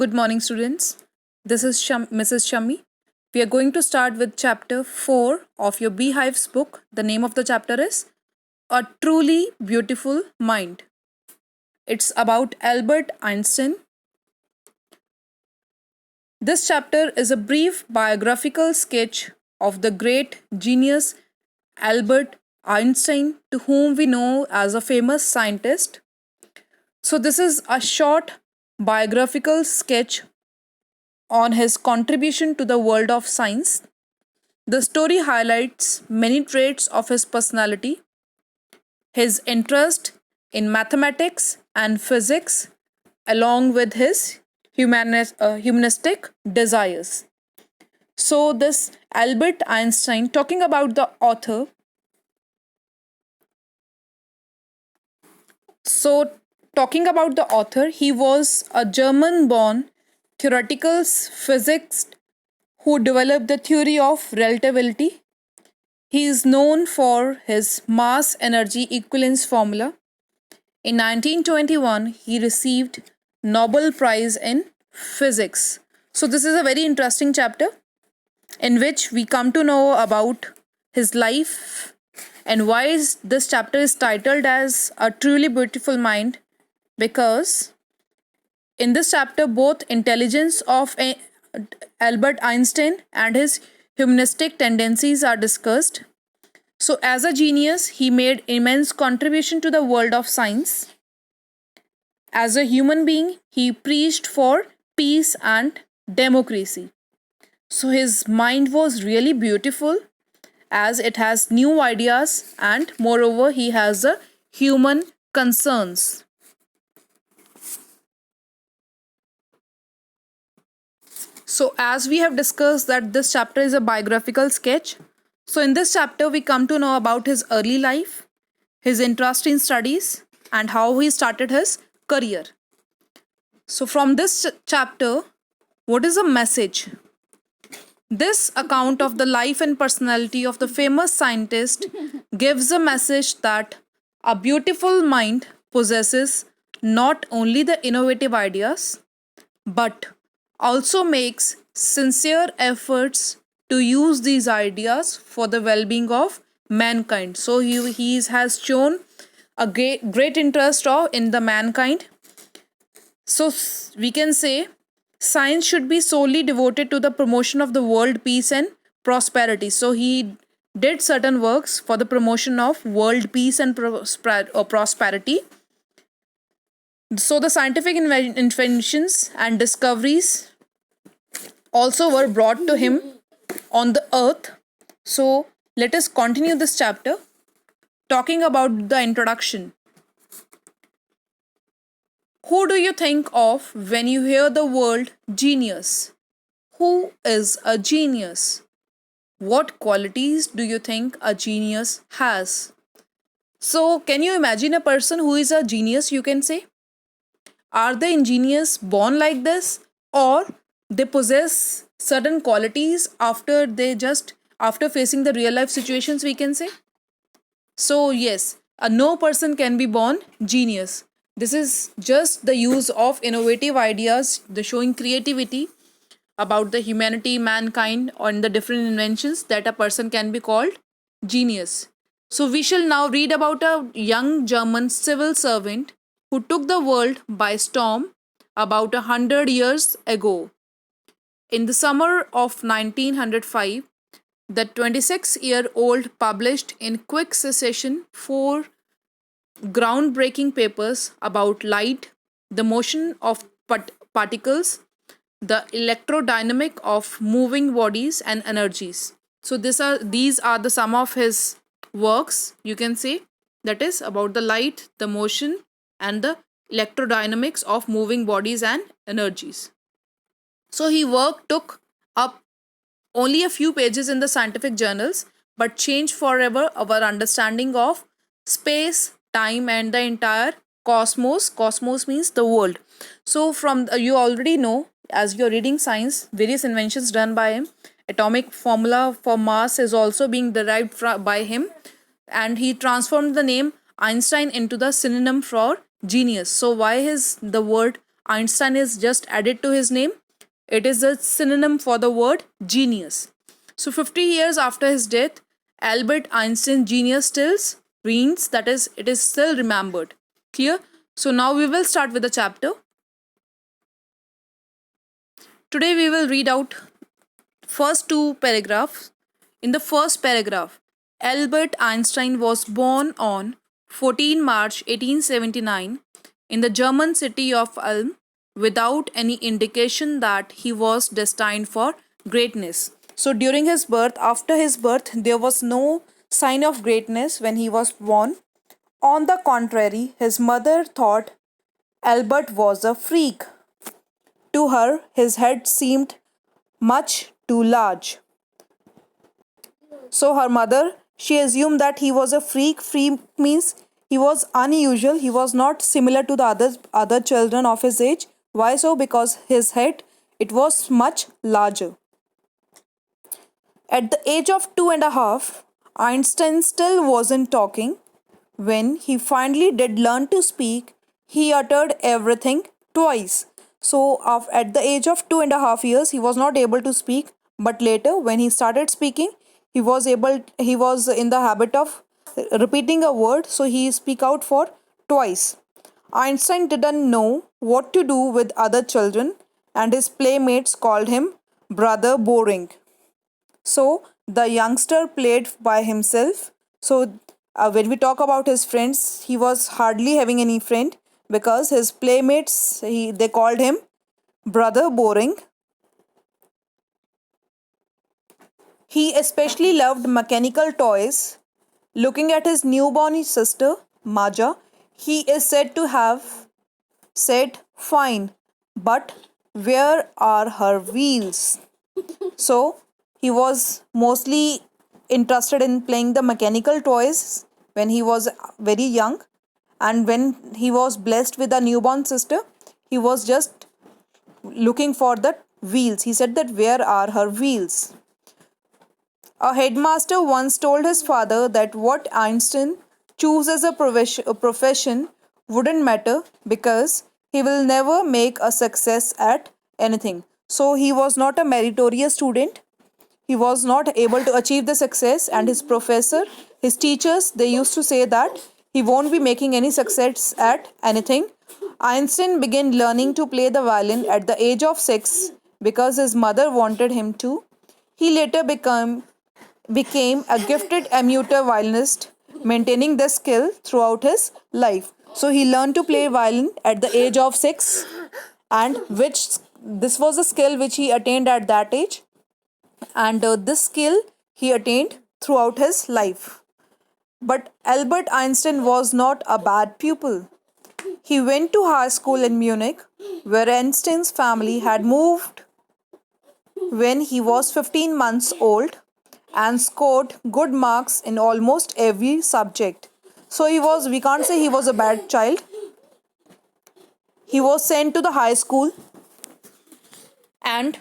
Good morning, students. This is Mrs. Shami. We are going to start with chapter 4 of your Beehives book. The name of the chapter is A Truly Beautiful Mind. It's about Albert Einstein. This chapter is a brief biographical sketch of the great genius Albert Einstein, to whom we know as a famous scientist. So, this is a short biographical sketch on his contribution to the world of science. The story highlights many traits of his personality, his interest in mathematics and physics, along with his humanistic desires. So, this Albert Einstein, talking about the author, so talking about the author, he was a German born theoretical physicist who developed the theory of relativity. He is known for his mass energy equivalence formula. In 1921, he received Nobel Prize in Physics. So this is a very interesting chapter in which we come to know about his life and why this chapter is titled as A Truly Beautiful Mind, because in this chapter both intelligence of Albert Einstein and his humanistic tendencies are discussed. So, as a genius, he made immense contribution to the world of science. As a human being, he preached for peace and democracy. So, his mind was really beautiful as it has new ideas, and moreover, he has a human concerns. So, as we have discussed that this chapter is a biographical sketch, so in this chapter we come to know about his early life, his interest in studies, and how he started his career. So, from this chapter, what is the message? This account of the life and personality of the famous scientist gives a message that a beautiful mind possesses not only the innovative ideas but also makes sincere efforts to use these ideas for the well-being of mankind. So he has shown a great interest in the mankind. So we can say science should be solely devoted to the promotion of the world peace and prosperity. So he did certain works for the promotion of world peace and prosperity. So the scientific inventions and discoveries also were brought to him on the earth. So let us continue this chapter talking about the introduction. Who do you think of when you hear the word genius? Who is a genius? What qualities do you think a genius has? So, can you imagine a person who is a genius, you can say? Are they ingenious born like this, or they possess certain qualities after facing the real life situations, we can say? So yes, no person can be born genius. This is just the use of innovative ideas, the showing creativity about the humanity, mankind, and the different inventions, that a person can be called genius. So we shall now read about a young German civil servant who took the world by storm about 100 years ago. In the summer of 1905, the 26-year-old published in quick succession 4 groundbreaking papers about light, the motion of particles, the electrodynamic of moving bodies and energies. So these are the some of his works, you can say, that is about the light, the motion, and the electrodynamics of moving bodies and energies. So his work took up only a few pages in the scientific journals, but changed forever our understanding of space, time, and the entire cosmos. Cosmos means the world. So from you already know, as you're reading science, various inventions done by him. Atomic formula for mass is also being derived by him, and he transformed the name Einstein into the synonym for genius. So why is the word Einstein is just added to his name. It is a synonym for the word genius. So 50 years after his death, Albert Einstein's genius still reigns, that is, it is still remembered. Clear? So now we will start with the chapter. Today we will read out first two paragraphs. In the first paragraph, Albert Einstein was born on 14 March 1879 in the German city of Ulm without any indication that he was destined for greatness. So during his birth, after his birth, there was no sign of greatness when he was born. On the contrary, his mother thought Albert was a freak. To her, his head seemed much too large. So her mother, she assumed that he was a freak. Freak means he was unusual. He was not similar to the other children of his age. Why so? Because his head, it was much larger. At the age of 2.5, Einstein still wasn't talking. When he finally did learn to speak, he uttered everything twice. So at the age of 2.5 years, he was not able to speak. But later, when he started speaking, he was in the habit of repeating a word. So he speak out for twice. Einstein didn't know what to do with other children, and his playmates called him Brother Boring. So the youngster played by himself. So when we talk about his friends, he was hardly having any friend because his playmates, they called him Brother Boring. He especially loved mechanical toys. Looking at his newborn sister, Maja, he is said to have said, "Fine, but where are her wheels?" So he was mostly interested in playing the mechanical toys when he was very young, and when he was blessed with a newborn sister, he was just looking for the wheels. He said that where are her wheels? A headmaster once told his father that what Einstein chose as a profession wouldn't matter because he will never make a success at anything. So he was not a meritorious student. He was not able to achieve the success, and his professor, his teachers, they used to say that he won't be making any success at anything. Einstein began learning to play the violin at the age of 6 because his mother wanted him to. He later became a gifted amateur violinist, maintaining this skill throughout his life. So he learned to play violin at the age of 6, and which this was a skill which he attained at that age, and this skill he attained throughout his life. But Albert Einstein was not a bad pupil. He went to high school in Munich, where Einstein's family had moved when he was 15 months old, and scored good marks in almost every subject. So we can't say he was a bad child. He was sent to the high school, and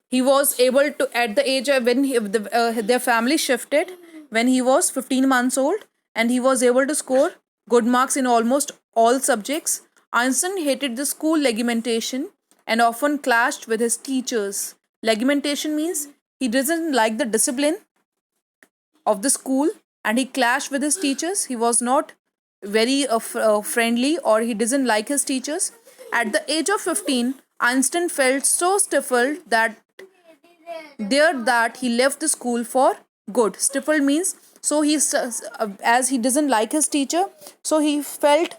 he was able to, at the age of when their family shifted when he was 15 months old, and he was able to score good marks in almost all subjects. Einstein hated the school regimentation and often clashed with his teachers. Regimentation means he doesn't like the discipline of the school, and he clashed with his teachers. He was not very friendly, or he doesn't like his teachers. At the age of 15, Einstein felt so stifled that he left the school for good. Stifled means, so as he doesn't like his teacher, so he felt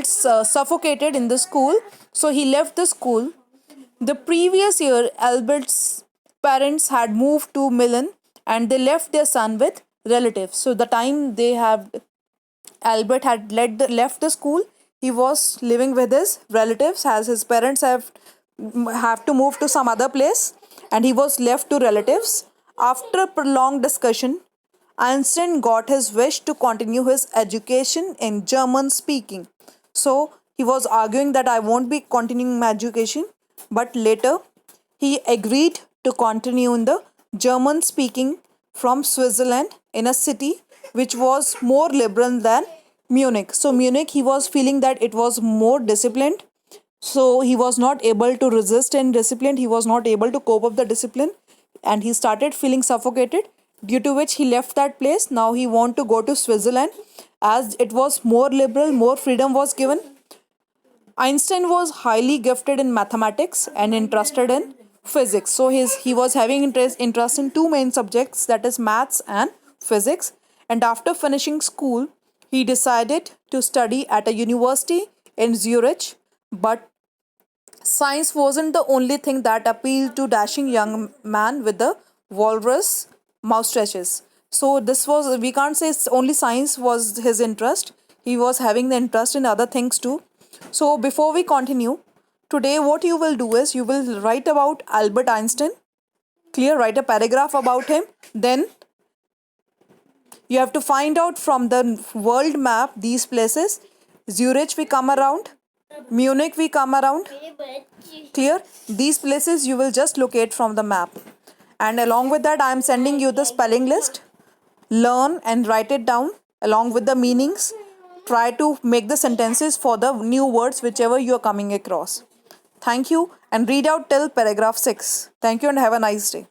suffocated in the school, so he left the school. The previous year, Albert's parents had moved to Milan, and they left their son with relatives. So the time Albert had left the school, he was living with his relatives, as his parents have to move to some other place, and he was left to relatives. After a prolonged discussion, Einstein got his wish to continue his education in German speaking. So he was arguing that I won't be continuing my education, but later he agreed to continue in the German speaking from Switzerland, in a city which was more liberal than Munich. So Munich, he was feeling that it was more disciplined. So he was not able to resist in discipline. He was not able to cope up the discipline, and he started feeling suffocated. Due to which he left that place. Now he want to go to Switzerland, as it was more liberal, more freedom was given. Einstein was highly gifted in mathematics and interested in physics. So he was having interest in two main subjects, that is maths and physics. And after finishing school, he decided to study at a university in Zurich. But science wasn't the only thing that appealed to dashing young man with the walrus moustaches. So this was, we can't say it's only science was his interest. He was having the interest in other things too. So before we continue, today what you will do is you will write about Albert Einstein. Clear, write a paragraph about him. Then you have to find out from the world map these places. Zurich we come around, Munich we come around. Clear? These places you will just locate from the map. And along with that, I am sending you the spelling list. Learn and write it down along with the meanings. Try to make the sentences for the new words whichever you are coming across. Thank you, and read out till paragraph 6. Thank you and have a nice day.